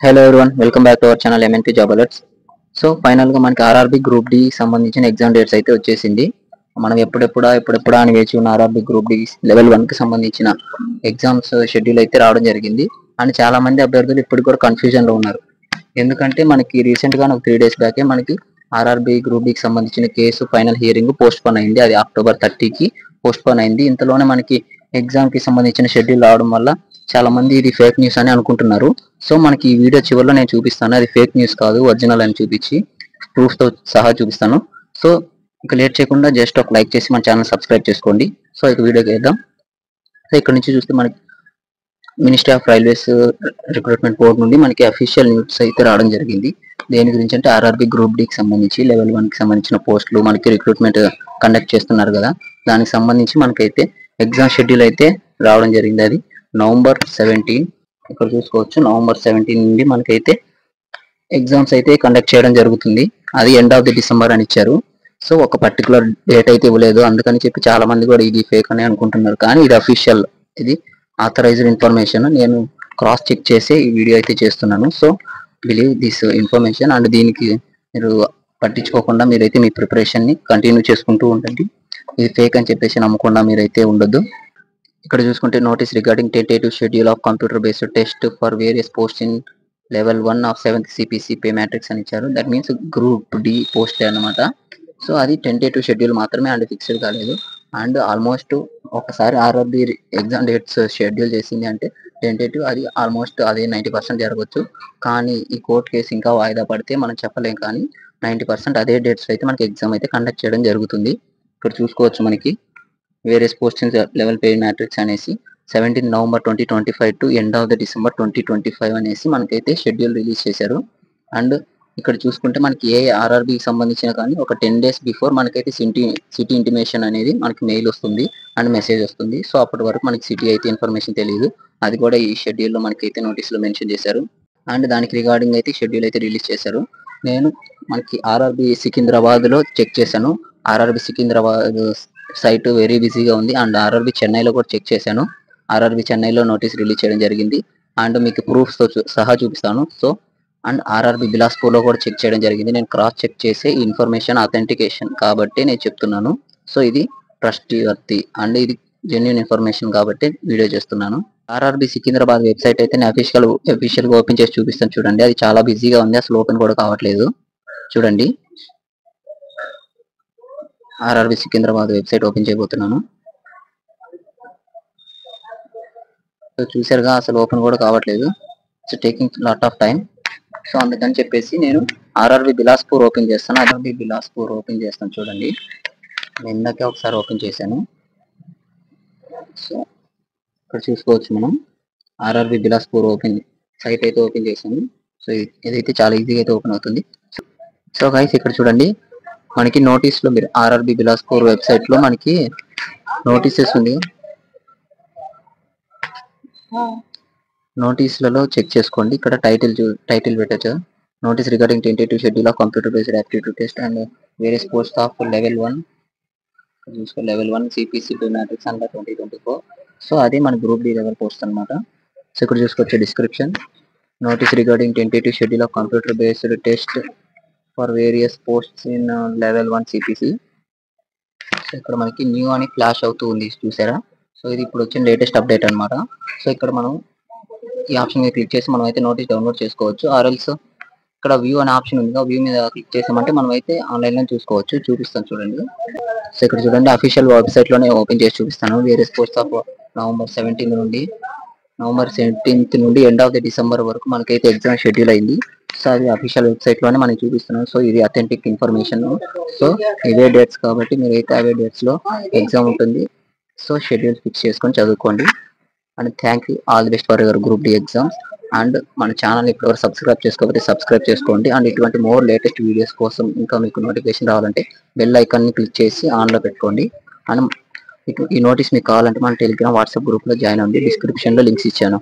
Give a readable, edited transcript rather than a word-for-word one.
Hello everyone, welcome back to our channel MNP job alerts. So final గా మనకి RRB group D సంబంధించిన exam dates అయితే వచ్చేసింది. మనం ఎప్పుడెప్పుడా అని వేచి ఉన్న ఆర్ఆర్బి గ్రూప్ డి లెవెల్ 1 కి సంబంధించిన ఎగ్జామ్స్ షెడ్యూల్ అయితే రావడం జరిగింది. అండ్ చాలా మంది అభ్యర్థులు ఇప్పటికి కూడా కన్ఫ్యూజన్ లో ఉన్నారు. ఎందుకంటే మనకి రీసెంట్ గా 3 days బ్యాకే మనకి ఆర్ఆర్బి గ్రూప్ డి కి సంబంధించిన case final hearing post phone అయింది. అది October 30కి పోస్ట్ పోన్ అయింది. ఇంతలోనే మనకి ఎగ్జామ్ కి సంబంధించిన షెడ్యూల్ రావడం వల్ల చాలా మంది ఇది ఫేక్ న్యూస్ అని అనుకుంటున్నారు. సో మనకి ఈ వీడియో చివరిలో నేను చూపిస్తాను, అది ఫేక్ న్యూస్ కాదు, ఒరిజినల్ అని చూపించి ప్రూఫ్ తో సహా చూపిస్తాను. సో ఇక లేట్ చేయకుండా జస్ట్ ఒక లైక్ చేసి మన ఛానల్ సబ్స్క్రైబ్ చేసుకోండి. సో ఇక వీడియోకి వేద్దాం. సో ఇక్కడ నుంచి చూస్తే మనకి ministry of railways recruitment board నుండి మనకి అఫీషియల్ న్యూస్ అయితే రావడం జరిగింది. దేని గురించి అంటే ఆర్ఆర్బి గ్రూప్ డికి సంబంధించి లెవెల్ 1 కి సంబంధించిన పోస్టులు మనకి రిక్రూట్మెంట్ కండక్ట్ చేస్తున్నారు కదా, దానికి సంబంధించి మనకైతే ఎగ్జామ్ షెడ్యూల్ అయితే రావడం జరిగింది. అది November 17, ఇక్కడ చూసుకోవచ్చు. November 17 నుండి మనకైతే ఎగ్జామ్స్ అయితే కండక్ట్ చేయడం జరుగుతుంది. అది ఎండ్ ఆఫ్ ది డిసెంబర్ అని ఇచ్చారు. సో ఒక పర్టికులర్ డేట్ అయితే ఇవ్వలేదు, అందుకని చెప్పి చాలా మంది కూడా ఇది ఫేక్ అని అనుకుంటున్నారు. కానీ ఇది అఫీషియల్, ఇది ఆథరైజ్డ్ ఇన్ఫర్మేషన్. నేను క్రాస్ చెక్ చేసి ఈ వీడియో అయితే చేస్తున్నాను. So believe this information. And దీనికి మీరు పట్టించుకోకుండా మీరైతే మీ ప్రిపరేషన్ ని కంటిన్యూ చేసుకుంటూ ఉండండి. ఇది ఫేక్ అని చెప్పేసి నమ్మకుండా మీరైతే ఉండొద్దు. ఇక్కడ చూసుకుంటే notice regarding tentative schedule of computer based test for various post in level 1 of 7th CPC pay matrix అని ఇచ్చారు. That means group D post అనమాట. సో అది టెంటేటివ్ షెడ్యూల్ మాత్రమే, అండ్ ఫిక్స్డ్ కాలేదు. అండ్ ఆల్మోస్ట్ ఒకసారి ఆర్ఆర్బి ఎగ్జామ్ డేట్స్ షెడ్యూల్ చేసింది అంటే tentative, అది ఆల్మోస్ట్ అది 90% జరగవచ్చు. కానీ ఈ కోర్టు కేసు ఇంకా వాయిదా పడితే మనం చెప్పలేం. కానీ 90% అదే డేట్స్ అయితే మనకి ఎగ్జామ్ అయితే కండక్ట్ చేయడం జరుగుతుంది. ఇక్కడ చూసుకోవచ్చు మనకి various post in level pay matrix అనేసి 17 November 2025 to end of the December 2025 అనేసి మనకైతే షెడ్యూల్ రిలీజ్ చేశారు. అండ్ ఇక్కడ చూసుకుంటే మనకి ఏ ఆర్ఆర్బికి సంబంధించిన కానీ ఒక 10 days బిఫోర్ మనకైతే సిటీ ఇంటిమేషన్ అనేది మనకి మెయిల్ వస్తుంది అండ్ మెసేజ్ వస్తుంది. సో అప్పటి వరకు మనకి సిటీ అయితే ఇన్ఫర్మేషన్ తెలియదు. అది కూడా ఈ షెడ్యూల్లో మనకైతే నోటీస్లో మెన్షన్ చేశారు. అండ్ దానికి రిగార్డింగ్ అయితే షెడ్యూల్ అయితే రిలీజ్ చేశారు. నేను మనకి ఆర్ఆర్బి సికింద్రాబాద్లో చెక్ చేశాను. ఆర్ఆర్బి సికింద్రాబాద్ సైట్ వెరీ బిజీగా ఉంది. అండ్ ఆర్ఆర్బి చెన్నైలో కూడా చెక్ చేశాను. ఆర్ఆర్బి చెన్నైలో నోటీస్ రిలీజ్ చేయడం జరిగింది. అండ్ మీకు ప్రూఫ్స్ తో సహా చూపిస్తాను. సో అండ్ ఆర్ఆర్బి బిలాస్పూర్లో కూడా చెక్ చేయడం జరిగింది. నేను క్రాస్ చెక్ చేసే ఇన్ఫర్మేషన్ అథెంటికేషన్ కాబట్టి నేను చెప్తున్నాను. సో ఇది ట్రస్ట్ వర్తి అండ్ ఇది జెన్యున్ ఇన్ఫర్మేషన్ కాబట్టి వీడియో చేస్తున్నాను. ఆర్ఆర్బి సికింద్రాబాద్ వెబ్సైట్ అయితే నేను అఫీషియల్ గా ఓపెన్ చేసి చూపిస్తాను చూడండి. అది చాలా బిజీగా ఉంది, అసలు ఓపెన్ కూడా కావట్లేదు. చూడండి, ఆర్ఆర్బి సికింద్రాబాద్ వెబ్సైట్ ఓపెన్ చేయబోతున్నాను. సో చూసారుగా, అసలు ఓపెన్ కూడా కావట్లేదు. So taking lot of time. So అందుకని చెప్పేసి నేను ఆర్ఆర్బి బిలాస్పూర్ ఓపెన్ చేస్తాను. ఆర్ఆర్బి బిలాస్పూర్ ఓపెన్ చేస్తాను చూడండి. నేను ఇందాకే ఒకసారి ఓపెన్ చేశాను. సో ఇక్కడ చూసుకోవచ్చు మనం ఆర్ఆర్బి బిలాస్పూర్ ఓపెన్ సైట్ అయితే ఓపెన్ చేశాను. సో ఇదైతే చాలా ఈజీగా అయితే ఓపెన్ అవుతుంది. సో గైస్ ఇక్కడ చూడండి, మనకి నోటీస్ లో మీరు ఆర్ఆర్బి బిలాస్పూర్ వెబ్సైట్ లో మనకి నోటీసెస్ ఉంది. నోటీసులలో చెక్ చేసుకోండి. ఇక్కడ టైటిల్ పెట్టచ్చు. Notice regarding tentative schedule of computer based aptitude test and various post of level 1 level 1 CPC pay matrix under 2024. So అది మన గ్రూప్ డి లెవెల్ పోస్ట్ అనమాట. సో ఇక్కడ చూసుకోవచ్చు description. Notice regarding tentative schedule of computer based test for various posts in level 1 CPC. So ఇక్కడ మనకి new అని flash అవుతూ ఉంది, చూసారా? సో ఇది ఇప్పుడు వచ్చిన లేటెస్ట్ అప్డేట్ అనమాట. సో ఇక్కడ మనం ఈ ఆప్షన్ మీద క్లిక్ చేసి మనం అయితే నోటీస్ డౌన్లోడ్ చేసుకోవచ్చు. ఆర్ఎల్స్ ఇక్కడ వ్యూ అనే ఆప్షన్ ఉంది, వ్యూ మీద క్లిక్ చేసామంటే మనం అయితే ఆన్లైన్ లో చూసుకోవచ్చు. చూపిస్తాను చూడండి. సో ఇక్కడ చూడండి, అఫీషియల్ వెబ్సైట్ లోనే ఓపెన్ చేసి చూపిస్తాను. Various post of November 17th నుండి ఎండ్ ఆఫ్ ది డిసెంబర్ వరకు మనకైతే ఎగ్జామ్ షెడ్యూల్ అయింది. సో అది అఫీషియల్ వెబ్సైట్ లోనే మనం చూపిస్తున్నాం. సో ఇది అథెంటిక్ ఇన్ఫర్మేషన్. సో ఇవే డేట్స్ కాబట్టి మీరైతే అవే డేట్స్ లో ఎగ్జామ్ ఉంటుంది. సో షెడ్యూల్ ఫిక్స్ చేసుకొని చదువుకోండి. And thank you, all the best for your group D exams. And మన ఛానల్ ఇప్పటివరకు సబ్స్క్రైబ్ చేసుకోకపోతే సబ్స్క్రైబ్ చేసుకోండి. అండ్ ఇటువంటి మోర్ లేటెస్ట్ వీడియోస్ కోసం ఇంకా మీకు నోటిఫికేషన్ రావాలంటే బెల్ ఐకాన్ని క్లిక్ చేసి ఆన్లో పెట్టుకోండి. అండ్ ఈ నోటీస్ మీకు కావాలంటే మన టెలిగ్రామ్ వాట్సాప్ గ్రూప్లో జాయిన్ అవ్వండి. డిస్క్రిప్షన్లో లింక్స్ ఇచ్చాను.